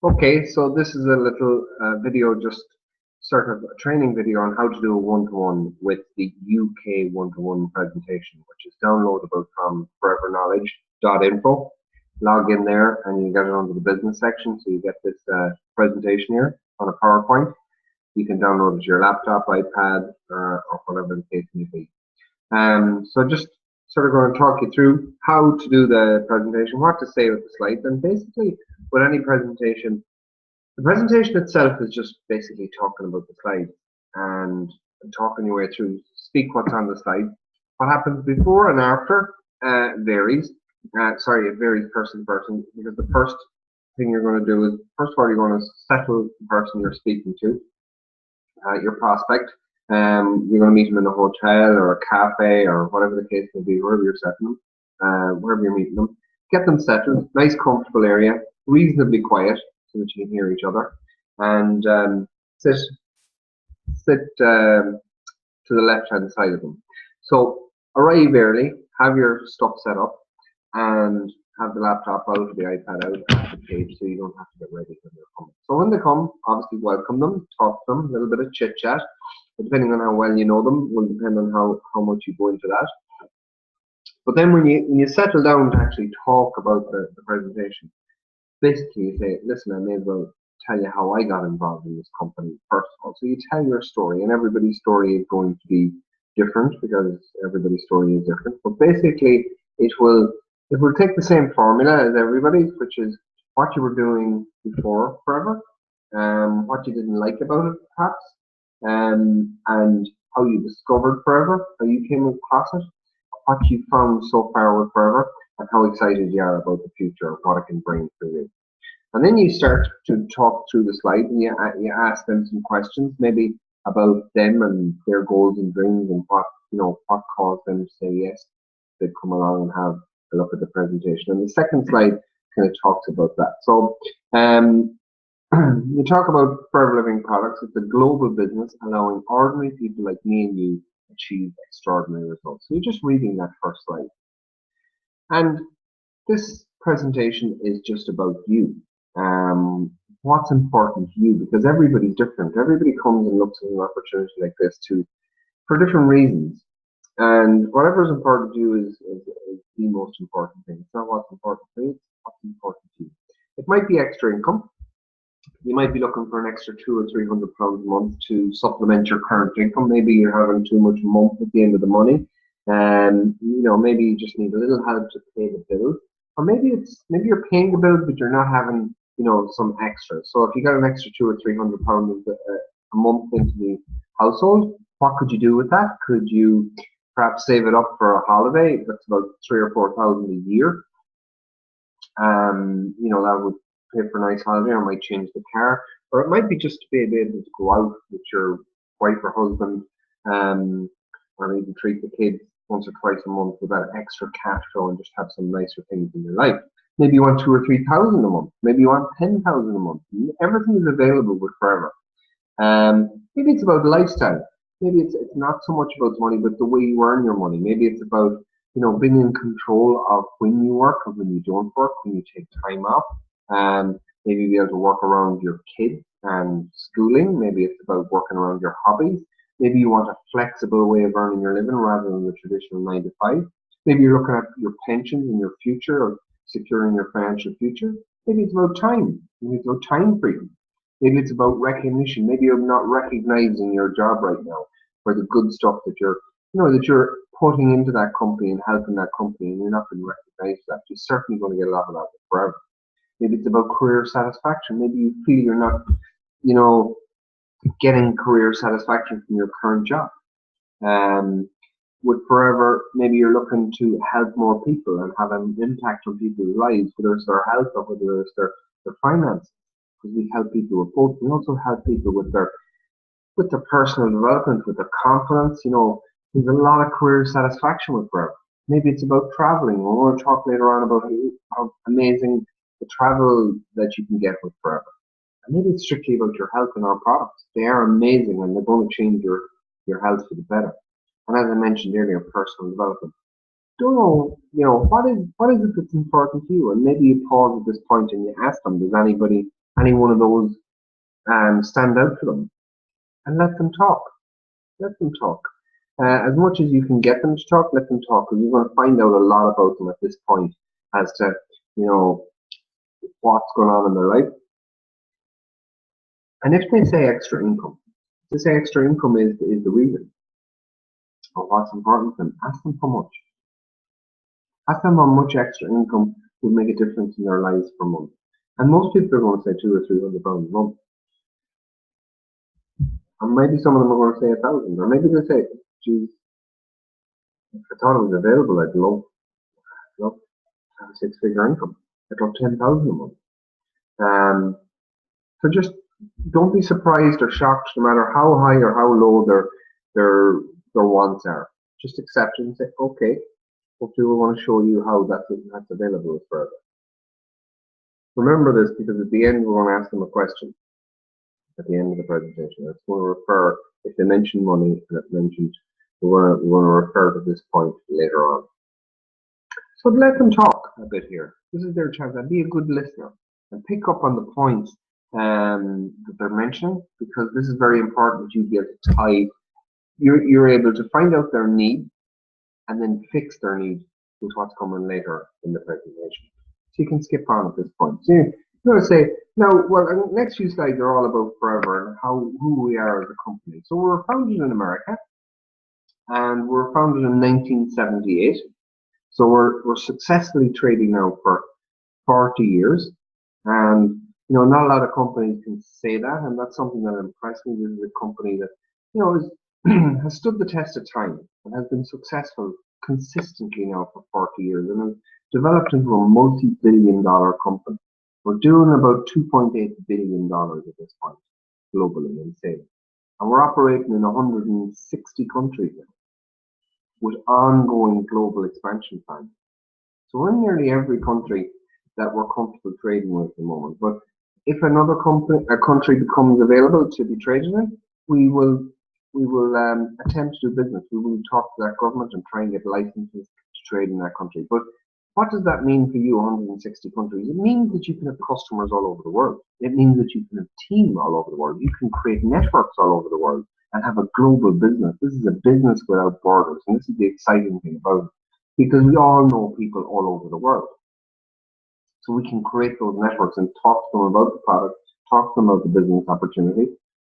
Okay, so this is a little video, just sort of a training video on how to do a one-to-one with the UK one-to-one presentation, which is downloadable from foreverknowledge.info. Log in there and you get it onto the business section, so you get this presentation here on a PowerPoint. You can download it to your laptop, iPad, or whatever the case may be. So just sort of going to talk you through how to do the presentation, what to say with the slides, and basically with any presentation, the presentation itself is just basically talking about the slides and talking your way through, speak what's on the slide. What happens before and after varies. It varies person to person, because the first thing you're going to do is, first of all, you're going to settle the person you're speaking to, your prospect. You're going to meet them in a hotel or a cafe or whatever the case may be, wherever you're settling them, wherever you're meeting them. Get them settled, nice comfortable area, reasonably quiet so that you can hear each other, and sit to the left-hand side of them. So arrive early, have your stuff set up, and have the laptop out, the iPad out, at the page, so you don't have to get ready when they're coming. So when they come, obviously welcome them, talk to them, a little bit of chit chat. Depending on how well you know them, will depend on how much you go into that. But then when you settle down to actually talk about the presentation, basically you say, listen, I may as well tell you how I got involved in this company first of all. So you tell your story, and everybody's story is going to be different because everybody's story is different. But basically it will take the same formula as everybody's, which is what you were doing before Forever, what you didn't like about it perhaps, and how you discovered Forever, how you came across it, what you found so far with Forever, and how excited you are about the future, what it can bring for you. And then you start to talk through the slide, and you ask them some questions, maybe about them and their goals and dreams, and what caused them to say yes, they'd come along and have a look at the presentation. And the second slide kind of talks about that. So you talk about Forever Living Products. It's a global business allowing ordinary people like me and you achieve extraordinary results. So you're just reading that first slide. And this presentation is just about you. What's important to you, because everybody's different. Everybody comes and looks at an opportunity like this for different reasons. And whatever is important to you is the most important thing. It's not what's important to you, it's what's important to you. It might be extra income. You might be looking for an extra £200 or £300 a month to supplement your current income. Maybe you're having too much a month at the end of the money, and maybe you just need a little help to pay the bill. Or maybe you're paying the bill, but you're not having some extra. So if you got an extra £200 or £300 a month into the household, what could you do with that? Could you perhaps save it up for a holiday? That's about £3,000 or £4,000 a year. That would pay for a nice holiday, or might change the car, or it might be just to be able to go out with your wife or husband, or even treat the kids once or twice a month with that extra cash flow and just have some nicer things in your life. Maybe you want 2,000 or 3,000 a month. Maybe you want 10,000 a month. Everything is available with Forever. Maybe it's about lifestyle. Maybe it's not so much about money, but the way you earn your money. Maybe it's about being in control of when you work and when you don't work, when you take time off. Maybe be able to work around your kids and schooling. Maybe it's about working around your hobbies. Maybe you want a flexible way of earning your living rather than the traditional 9 to 5. Maybe you're looking at your pensions and your future, or securing your financial future. Maybe it's about time. Maybe it's about time freedom. Maybe it's about recognition. Maybe you're not recognizing your job right now for the good stuff that you're putting into that company and helping that company, and you're not being recognized for that. You're certainly going to get a lot of that Forever. Maybe it's about career satisfaction. Maybe you feel you're not, getting career satisfaction from your current job. With Forever, maybe you're looking to help more people and have an impact on people's lives, whether it's their health or whether it's their finances. Because we help people with both. We also help people with their personal development, with their confidence. There's a lot of career satisfaction with Forever. Maybe it's about traveling. We're going to talk later on about how amazing the travel that you can get with Forever. And maybe it's strictly about your health and our products. They are amazing, and they're going to change your health for the better. And as I mentioned earlier, personal development. don't know, what is it that's important to you? And maybe you pause at this point and you ask them, does any one of those stand out to them? And let them talk. Let them talk. As much as you can get them to talk, let them talk, because you're going to find out a lot about them at this point as to, you know, what's going on in their life. And if they say extra income, is the reason, or what's important to them, ask them how much. Ask them how much extra income would make a difference in their lives per month. And most people are going to say £200 or £300 a month. And maybe some of them are going to say 1,000, or maybe they'll say, geez, if I thought it was available, love to have a six-figure income. I'd love 10,000 a month. So just don't be surprised or shocked, no matter how high or how low their wants are. Just accept it and say, okay, hopefully we want to show you how that's available further. Remember this, because at the end we're going to ask them a question at the end of the presentation. It's going to refer, if they mention money and it's mentioned, we're going to refer to this point later on. So let them talk a bit here. This is their chance. And be a good listener and pick up on the points that they're mentioning, because this is very important that you be able to tie. You're able to find out their need and then fix their need with what's coming later in the presentation. So you can skip on at this point. So you're going to say, now, well, the next few slides are all about Forever and who we are as a company. So we're founded in America, and we're founded in 1978. So we're successfully trading now for 40 years. And, not a lot of companies can say that, and that's something that impressed me. This is a company that, has stood the test of time and has been successful consistently now for 40 years and has developed into a multi-billion-dollar company. We're doing about $2.8 billion at this point globally in sales. And we're operating in 160 countries now with ongoing global expansion plans. So we're in nearly every country that we're comfortable trading with at the moment. But if another country becomes available to be traded in, we will attempt to do business. We will talk to that government and try and get licenses to trade in that country. But what does that mean for you, 160 countries? It means that you can have customers all over the world. It means that you can have teams all over the world. You can create networks all over the world and have a global business. This is a business without borders, and this is the exciting thing about it, because we all know people all over the world. So we can create those networks and talk to them about the product, talk to them about the business opportunity,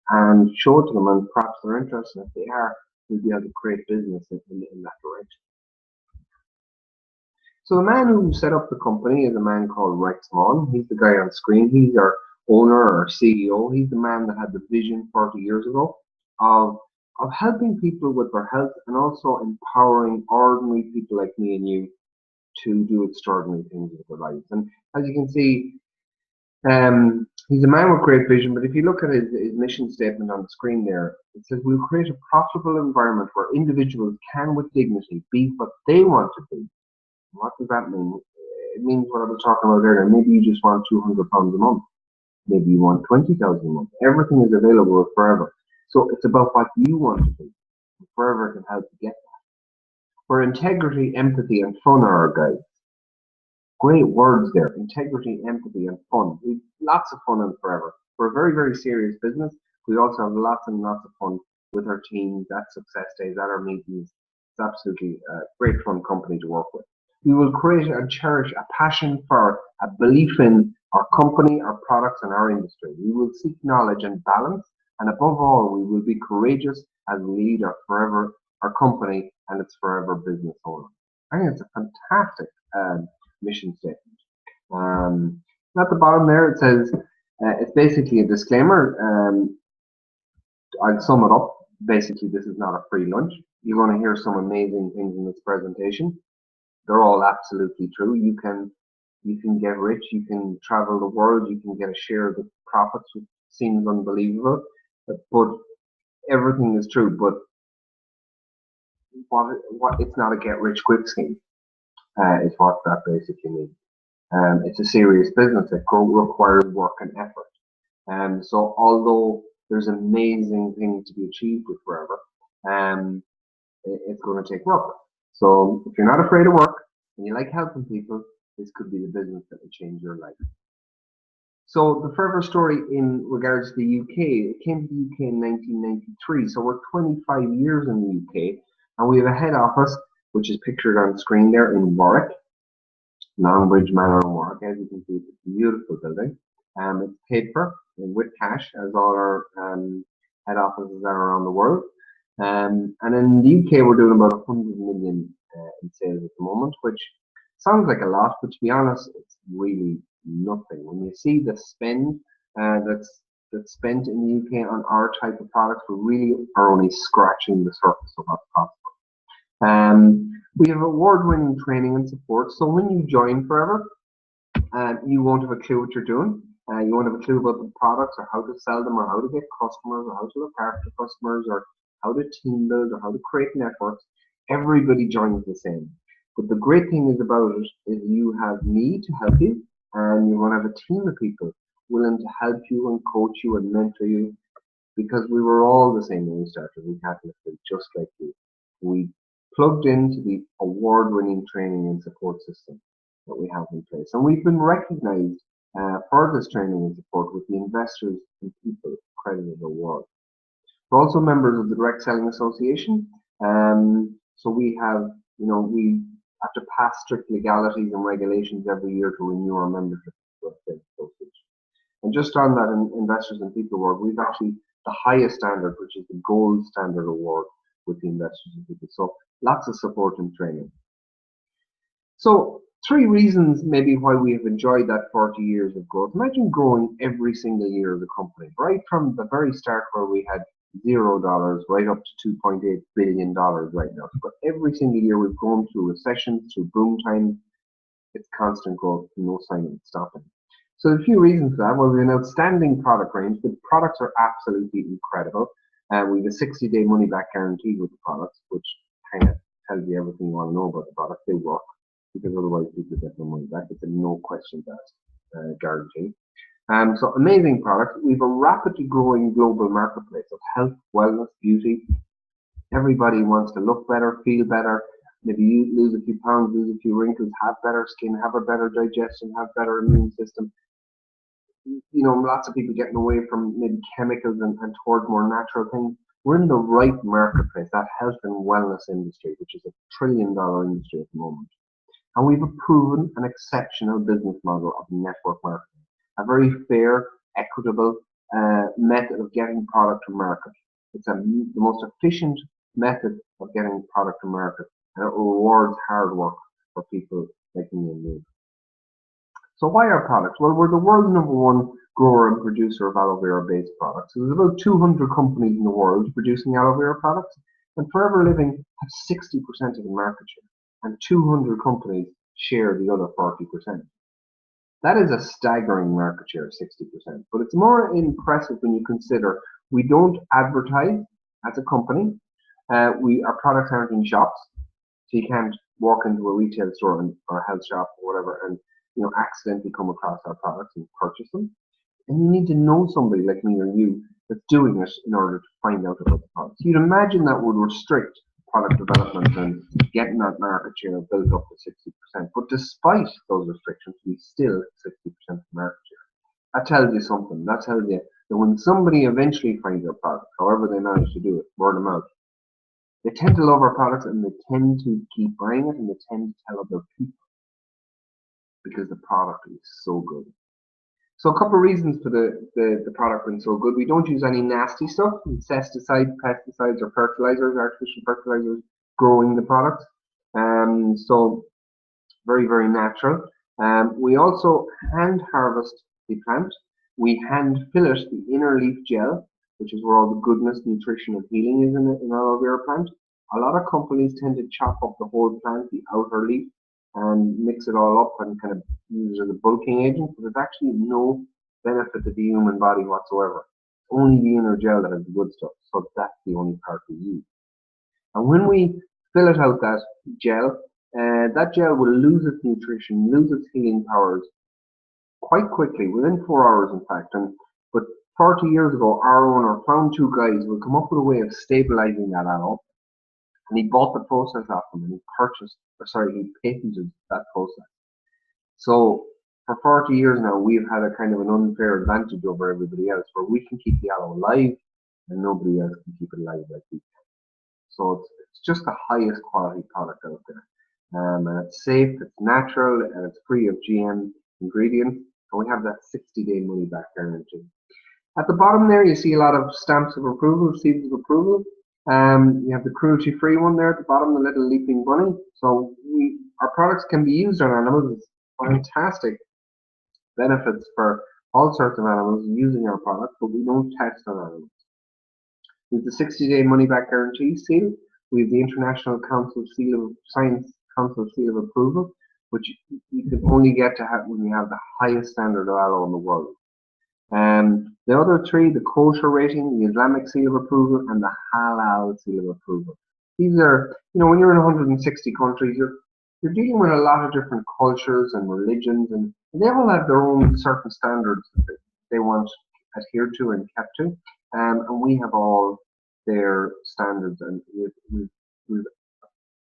and show it to them, and perhaps they're interested. If they are, we'll be able to create business in that direction. So the man who set up the company is a man called Rex Maughan. He's the guy on screen. He's our owner or CEO. He's the man that had the vision 40 years ago of helping people with their health and also empowering ordinary people like me and you to do extraordinary things with their lives. And as you can see, he's a man with great vision, but if you look at his mission statement on the screen there, it says, we'll create a profitable environment where individuals can with dignity be what they want to be. What does that mean? It means what I was talking about earlier. Maybe you just want £200 a month. Maybe you want 20,000 a month. Everything is available with Forever. So it's about what you want to be. Forever can help you get that. Where integrity, empathy, and fun are our guides. Great words there. Integrity, empathy, and fun. We've lots of fun in Forever. We're a very, very serious business. We also have lots and lots of fun with our teams at success days, at our meetings. It's absolutely a great fun company to work with. We will create and cherish a passion for, a belief in our company, our products, and our industry. We will seek knowledge and balance, and above all, we will be courageous as we lead our company and its Forever business owner. I think it's a fantastic mission statement. At the bottom there, it says, it's basically a disclaimer. I'll sum it up. Basically, this is not a free lunch. You're going to hear some amazing things in this presentation. They're all absolutely true. You can get rich, you can travel the world, you can get a share of the profits, which seems unbelievable, but everything is true. But what it's not a get rich quick scheme, is what that basically means. It's a serious business that requires work and effort. So although there's amazing things to be achieved with Forever, it's going to take work. So if you're not afraid of work and you like helping people, this could be the business that will change your life. So the Forever story in regards to the UK, it came to the UK in 1993. So we're 25 years in the UK, and we have a head office, which is pictured on the screen there in Warwick, Longbridge Manor in Warwick. As you can see, it's a beautiful building. It's paid for with cash, as all our head offices are around the world. And in the UK, we're doing about 100 million in sales at the moment, which sounds like a lot, but to be honest, it's really nothing. When you see the spend that's spent in the UK on our type of products, we really are only scratching the surface of what's possible. We have award-winning training and support. So when you join Forever, you won't have a clue what you're doing. You won't have a clue about the products or how to sell them or how to get customers or how to look after customers or how to team build or how to create networks. Everybody joins the same. But the great thing is about it is you have me to help you, and you want to have a team of people willing to help you and coach you and mentor you, because we were all the same when we started. We Catalyst, just like you. We plugged into the award-winning training and support system that we have in place, and we've been recognized for this training and support with the Investors in People Accredited Award. We're also members of the Direct Selling Association, so we have, we have to pass strict legalities and regulations every year to renew our membership with the association. And just on that Investors in People Award, we've actually the highest standard, which is the Gold Standard Award with the Investors in People. So lots of support and training. So 3 reasons maybe why we have enjoyed that 40 years of growth. Imagine growing every single year as a company, right from the very start where we had $0 right up to $2.8 billion right now. But every single year we've grown through recessions, through boom times. It's constant growth, no sign of it stopping. So a few reasons for that. Well, we have an outstanding product range. The products are absolutely incredible. We have a 60-day money-back guarantee with the products, which kind of tells you everything you want to know about the product. They work, because otherwise people get their money back. It's a no questions asked guarantee. So amazing product. We have a rapidly growing global marketplace of health, wellness, beauty. Everybody wants to look better, feel better. Maybe you lose a few pounds, lose a few wrinkles, have better skin, have a better digestion, have better immune system. Lots of people getting away from maybe chemicals and towards more natural things. We're in the right marketplace, that health and wellness industry, which is a $1 trillion industry at the moment. And we've a proven and exceptional business model of network marketing, a very fair, equitable method of getting product to market. It's the most efficient method of getting product to market, and it rewards hard work for people like me and you. So why our products? Well, we're the world's #1 grower and producer of aloe vera based products. So there's about 200 companies in the world producing aloe vera products, and Forever Living has 60% of the market share, and 200 companies share the other 40%. That is a staggering market share of 60%, but it's more impressive when you consider we don't advertise as a company. Our products aren't in shops, so you can't walk into a retail store or a health shop or whatever and accidentally come across our products and purchase them. And you need to know somebody like me or you that's doing it in order to find out about the products. You'd imagine that would restrict product development and getting that market share built up to 60%. But despite those restrictions, we still have 60% of market share. That tells you something. That tells you that when somebody eventually finds our product, however they manage to do it, word of mouth, they tend to love our products and they tend to keep buying it and they tend to tell other people because the product is so good. So a couple of reasons for the product being so good. We don't use any nasty stuff, insecticides, pesticides, or fertilizers, artificial fertilizers, growing the product. So very, very natural. We also hand harvest the plant. We hand fillet the inner leaf gel, which is where all the goodness, nutrition, and healing is in an aloe vera plant. A lot of companies tend to chop up the whole plant, the outer leaf, and mix it all up and kind of use it as a bulking agent, but there's actually no benefit to the human body whatsoever. Only the inner gel that has the good stuff, so that's the only part we use. And when we fillet out that gel will lose its nutrition, lose its healing powers quite quickly, within 4 hours in fact. But 40 years ago, our owner found 2 guys who would come up with a way of stabilizing that aloe, And he bought the process off them, and he patented that process. So for 40 years now, we've had a kind of an unfair advantage over everybody else, where we can keep the aloe alive, and nobody else can keep it alive like we can. So it's just the highest quality product out there. And it's safe, it's natural, and it's free of GM ingredients. And we have that 60-day money back guarantee. At the bottom there, you see a lot of stamps of approval, seals of approval. You have the cruelty-free one there at the bottom, the little leaping bunny. So our products can be used on animals. It's fantastic benefits for all sorts of animals using our product, but we don't test on animals. We have the 60-day money-back guarantee seal. We have the International Science Council seal of approval, which you can only get to have when you have the highest standard of aloe in the world. The other three, the kosher rating, the Islamic seal of approval, and the halal seal of approval. These are, when you're in 160 countries, you're dealing with a lot of different cultures and religions, and they all have their own certain standards that they want adhered to and kept to. And we have all their standards, and we've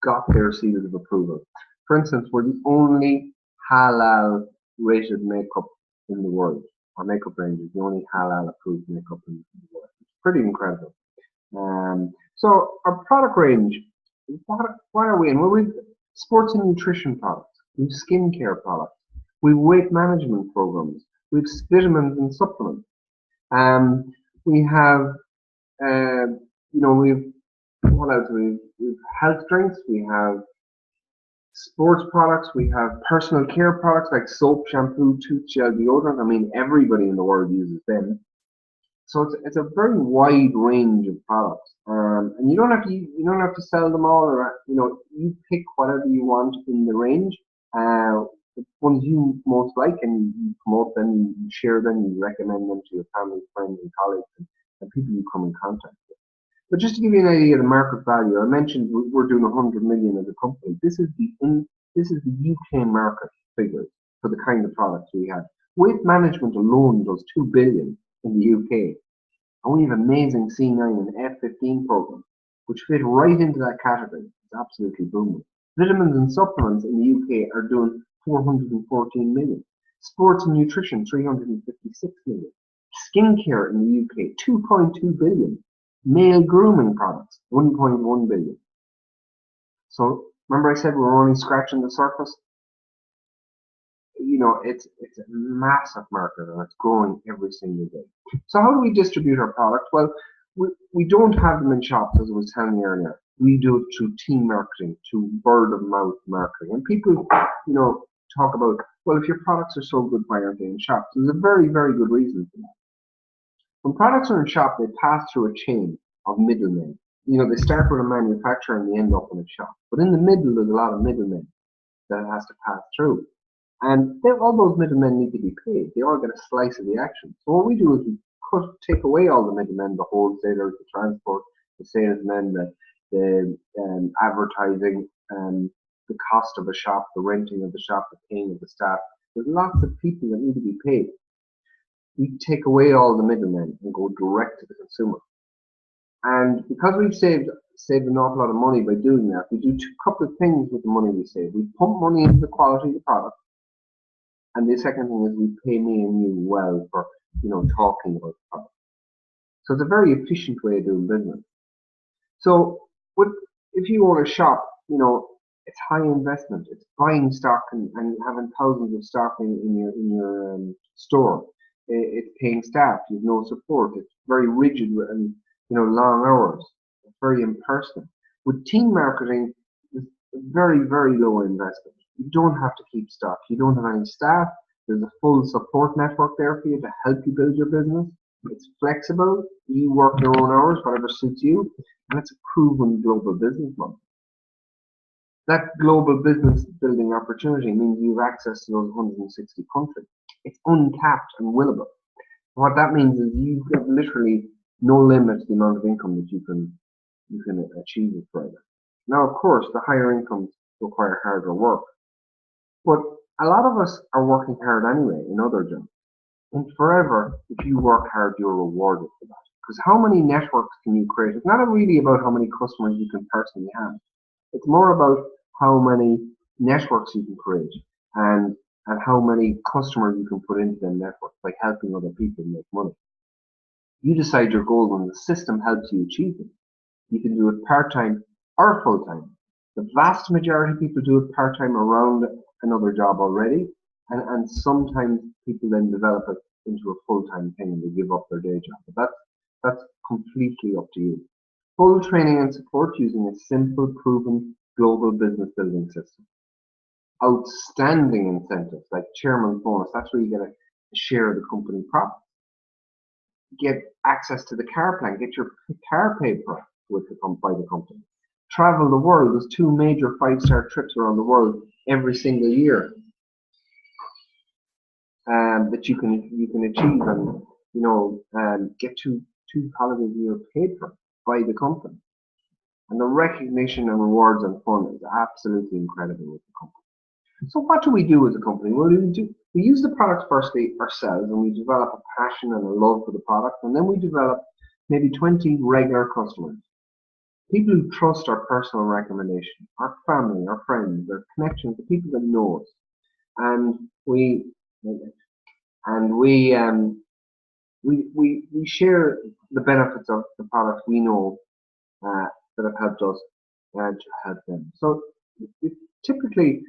got their seals of approval. For instance, we're the only halal rated makeup in the world. Our makeup range is the only halal approved makeup in the world. It's pretty incredible. So our product range, what are we in? Well, we've sports and nutrition products, we've skincare products, we've weight management programs, we've vitamins and supplements. We have, what else? We've health drinks, we have sports products, we have personal care products like soap, shampoo, tooth gel, deodorant. I mean, everybody in the world uses them. So it's a very wide range of products, and you don't have to sell them all, or you pick whatever you want in the range. The ones you most like, and you promote them, you share them, you recommend them to your family, friends, and colleagues, and people you come in contact with. But just to give you an idea of the market value, I mentioned we're doing 100 million as a company. This is the UK market figures for the kind of products we have. Weight management alone does 2 billion in the UK, and we have amazing C9 and F15 programs which fit right into that category. It's absolutely booming. Vitamins and supplements in the UK are doing 414 million. Sports and nutrition, 356 million. Skincare in the UK, 2.2 billion. Male grooming products, 1.1 billion. So remember I said we're only scratching the surface? It's a massive market, and it's growing every single day. So how do we distribute our product? Well, we don't have them in shops, as I was telling you earlier. We do it through team marketing, through word of mouth marketing. And people, talk about, well, if your products are so good, why aren't they in shops? There's a very, very good reason for that. When products are in shop, they pass through a chain of middlemen. They start with a manufacturer and they end up in a shop. But in the middle, there's a lot of middlemen that it has to pass through. And all those middlemen need to be paid. They all get a slice of the action. So what we do is we take away all the middlemen, the wholesalers, the transport, the salesmen, the advertising, the cost of a shop, the renting of the shop, the paying of the staff. There's lots of people that need to be paid. We take away all the middlemen and go direct to the consumer. And because we've saved an awful lot of money by doing that, we do a couple of things with the money we save. We pump money into the quality of the product. And the second thing is we pay me and you well for, talking about the product. So it's a very efficient way of doing business. So if you own a shop, it's high investment. It's buying stock and having thousands of stock in your store. It's paying staff. You have no support. It's very rigid and long hours. It's very impersonal. With team marketing, it's very, very low investment. You don't have to keep stock. You don't have any staff. There's a full support network there for you to help you build your business. It's flexible. You work your own hours, whatever suits you, and it's a proven global business model. That global business building opportunity means you have access to those 160 countries. It's uncapped and willable. What that means is you've got literally no limit to the amount of income that you can achieve with further. Now, of course, the higher incomes require harder work, but a lot of us are working hard anyway in other jobs. And forever, if you work hard, you're rewarded for that. Because how many networks can you create? It's not really about how many customers you can personally have. It's more about how many networks you can create and and how many customers you can put into them networks by helping other people make money. You decide your goal and the system helps you achieve it. You can do it part-time or full-time. The vast majority of people do it part-time around another job already, and sometimes people then develop it into a full-time thing and they give up their day job. But that's completely up to you. Full training and support using a simple, proven global business building system. Outstanding incentives like chairman's bonus. That's where you get a share of the company profit. Get access to the car plan. Get your car paid for by the company. Travel the world. There's 2 major 5-star trips around the world every single year that you can achieve, and get two holidays a year paid for by the company. And the recognition and rewards and fun is absolutely incredible with the company. So what do we do as a company? Well, we use the product firstly ourselves, and we develop a passion and a love for the product, and then we develop maybe 20 regular customers. People who trust our personal recommendation, our family, our friends, our connections, the people that know us. And we share the benefits of the products we know that have helped us to help them. So it's typically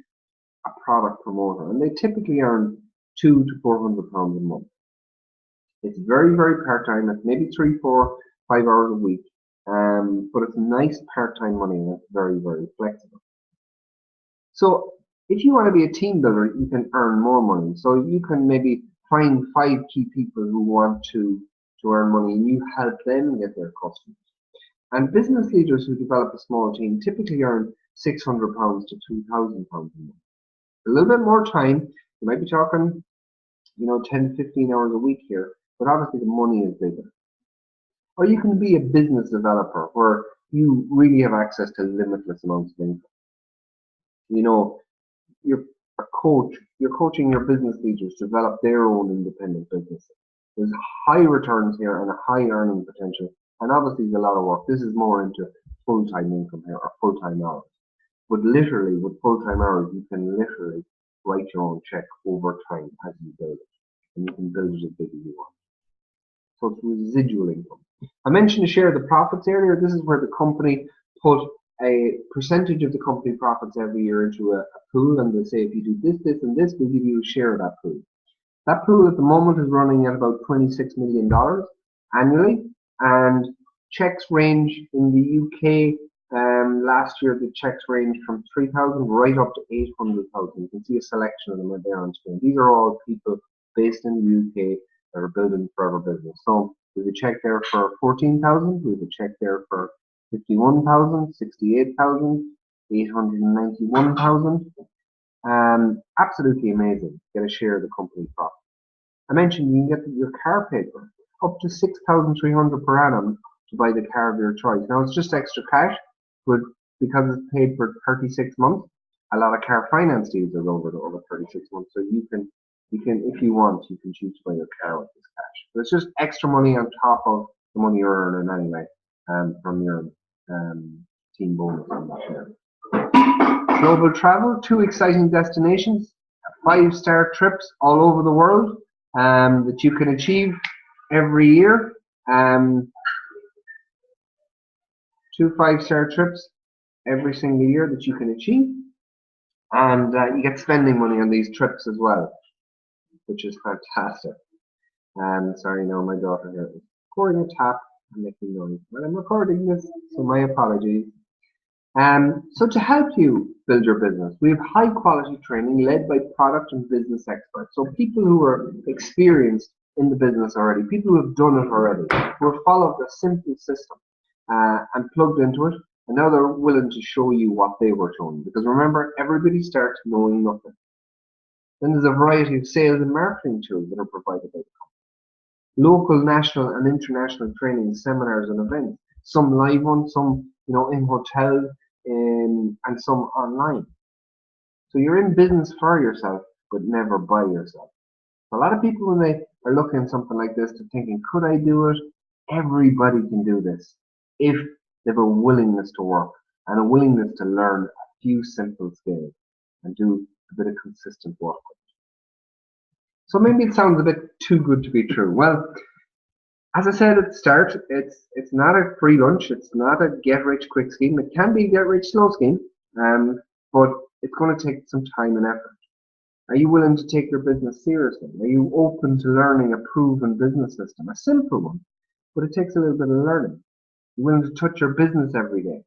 a product promoter, and they typically earn £200 to £400 a month. It's very, very part-time. It's maybe 3, 4, 5 hours a week, but it's nice part-time money, and it's very, very flexible. So if you want to be a team builder, you can earn more money. So you can maybe find 5 key people who want to earn money, and you help them get their customers. And business leaders who develop a small team typically earn £600 to £2,000 a month. A little bit more time. You might be talking, 10, 15 hours a week here, but obviously the money is bigger. Or you can be a business developer where you really have access to limitless amounts of income. You're a coach. You're coaching your business leaders to develop their own independent businesses. There's high returns here and a high earning potential, and obviously there's a lot of work. This is more into full-time income here, or full-time hours. But literally, with full-time hours, you can literally write your own check over time as you build it, and you can build it as big as you want. So it's residual income. I mentioned to share the profits earlier. This is where the company put a percentage of the company profits every year into a pool, and they say if you do this, this, and this, we'll give you a share of that pool. That pool at the moment is running at about $26 million annually, and checks range in the UK. Last year, the checks ranged from 3,000 right up to 800,000. You can see a selection of them right there on screen. These are all people based in the UK that are building forever business. So we have a check there for 14,000. We have a check there for 51,000, 68,000, 891,000. Absolutely amazing. Get a share of the company profit. I mentioned you can get your car paid for up to 6,300 per annum to buy the car of your choice. Now it's just extra cash, but because it's paid for 36 months, a lot of car finance deals are over 36 months. So you can, if you want, you can choose to buy your car with this cash. So it's just extra money on top of the money you're earning anyway, from your team bonus on that share. Global travel, 2 exciting destinations, 5-star trips all over the world that you can achieve every year. 2 5-star trips every single year that you can achieve, and you get spending money on these trips as well, which is fantastic. Sorry, now my daughter here is recording a tap and making noise while I'm recording this, so my apologies. So to help you build your business, we have high quality training led by product and business experts. So people who are experienced in the business already, people who have done it already, who have followed the simple system and plugged into it, and now they're willing to show you what they were shown. Because remember, everybody starts knowing nothing. Then there's a variety of sales and marketing tools that are provided by the company. Local, national, and international training, seminars, and events. Some live ones, some in hotels, and some online. So you're in business for yourself, but never by yourself. A lot of people, when they are looking at something like this, they're thinking, could I do it? Everybody can do this if they have a willingness to work and a willingness to learn a few simple skills and do a bit of consistent work. So maybe it sounds a bit too good to be true. Well, as I said at the start, it's not a free lunch. It's not a get rich quick scheme. It can be a get rich slow scheme, but it's going to take some time and effort. Are you willing to take your business seriously? Are you open to learning a proven business system, a simple one, but it takes a little bit of learning? Are you willing to touch your business every day?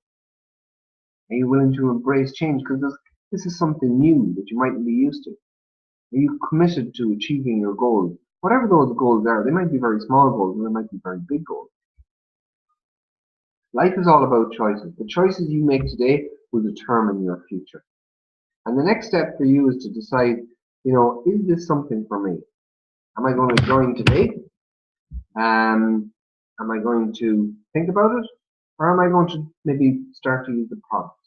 Are you willing to embrace change? Because this is something new that you mightn't be used to. Are you committed to achieving your goals? Whatever those goals are, they might be very small goals or they might be very big goals. Life is all about choices. The choices you make today will determine your future. And the next step for you is to decide, is this something for me? Am I going to join today? Am I going to think about it? Or am I going to maybe start to use the product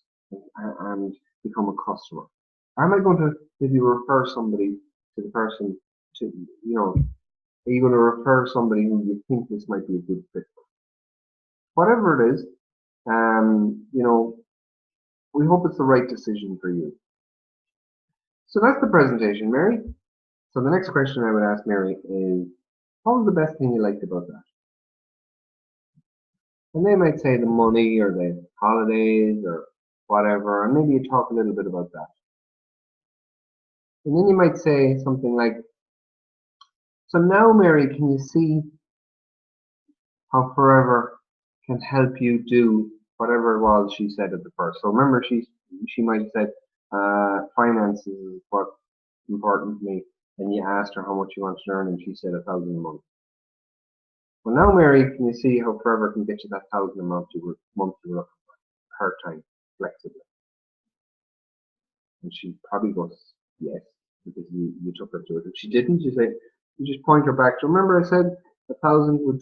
and become a customer? Or am I going to maybe refer somebody to the person to, are you going to refer somebody who you think this might be a good fit for? Whatever it is, we hope it's the right decision for you. So that's the presentation, Mary. So the next question I would ask Mary is, what was the best thing you liked about that? And they might say the money or the holidays or whatever, and maybe you talk a little bit about that. And then you might say something like, so now, Mary, can you see how Forever can help you do whatever it was she said at the first? So remember, she might have said, finances is what's important to me. And you asked her how much you want to earn, and she said 1,000 a month. Well, now, Mary, can you see how Forever can get you that 1,000 a month you were looking for, part-time, flexibly? And she probably goes, yes, because you took her to it. If she didn't, you say, you just point her back to, remember I said 1,000 would,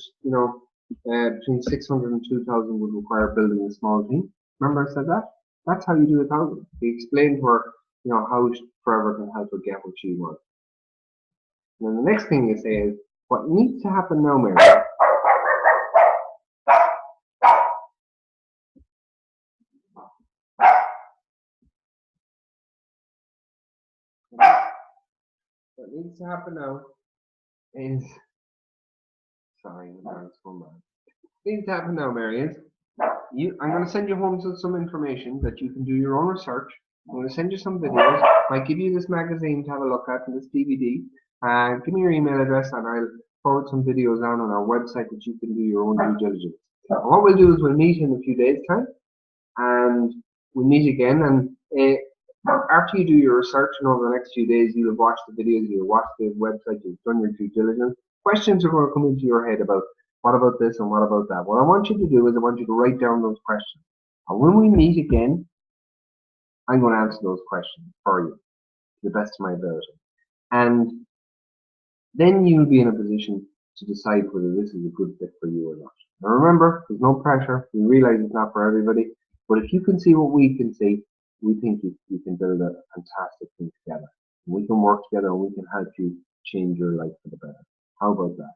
between 600 and 2,000 would require building a small team. Remember I said that? That's how you do 1,000. You explain to her, how Forever can help her get what she wants. And then the next thing you say is, what needs to happen now, Mary? What needs to happen now is, sorry, what needs to happen now, Mary, is I'm going to send you home some information that you can do your own research. I'm going to send you some videos. I might give you this magazine to have a look at and this DVD. Give me your email address and I'll forward some videos down on our website that you can do your own due diligence. And what we'll do is we'll meet in a few days' time and we'll meet again. And after you do your research and over the next few days, you'll have watched the videos, you'll watch the website, you've done your due diligence. Questions are going to come into your head about what about this and what about that. What I want you to do is I want you to write down those questions. And when we meet again, I'm going to answer those questions for you to the best of my ability. And then you'll be in a position to decide whether this is a good fit for you or not. Now remember, there's no pressure. We realize it's not for everybody. But if you can see what we can see, we think you can build a fantastic thing together. And we can work together and we can help you change your life for the better. How about that?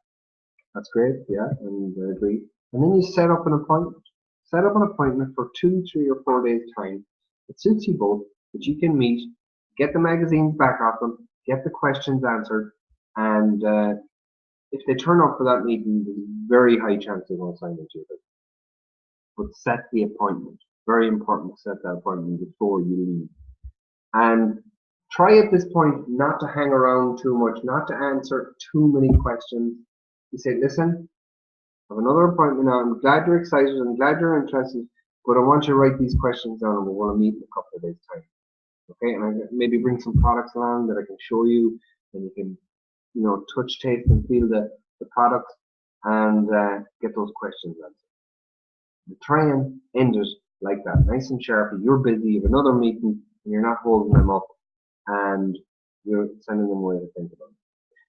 That's great, yeah, and I agree. And then you set up an appointment. Set up an appointment for 2, 3, or 4 days' time. It suits you both, that you can meet, get the magazines back off them, get the questions answered, and if they turn up for that meeting, there's a very high chance they're going to sign into it. But set the appointment. Very important to set that appointment before you leave. And try at this point not to hang around too much, not to answer too many questions. You say, listen, I have another appointment now. I'm glad you're excited. I'm glad you're interested. But I want you to write these questions down and we want to meet in a couple of days' time. Okay, and I maybe bring some products along that I can show you and you can, touch, taste and feel the product and get those questions answered. Try and end it like that, nice and sharp. You're busy, you have another meeting, and you're not holding them up and you're sending them away to think about it.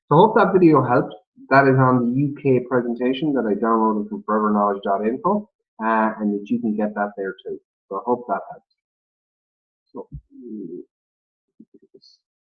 So I hope that video helped. That is on the UK presentation that I downloaded from foreverknowledge.info, and that you can get that there too. So I hope that helps. So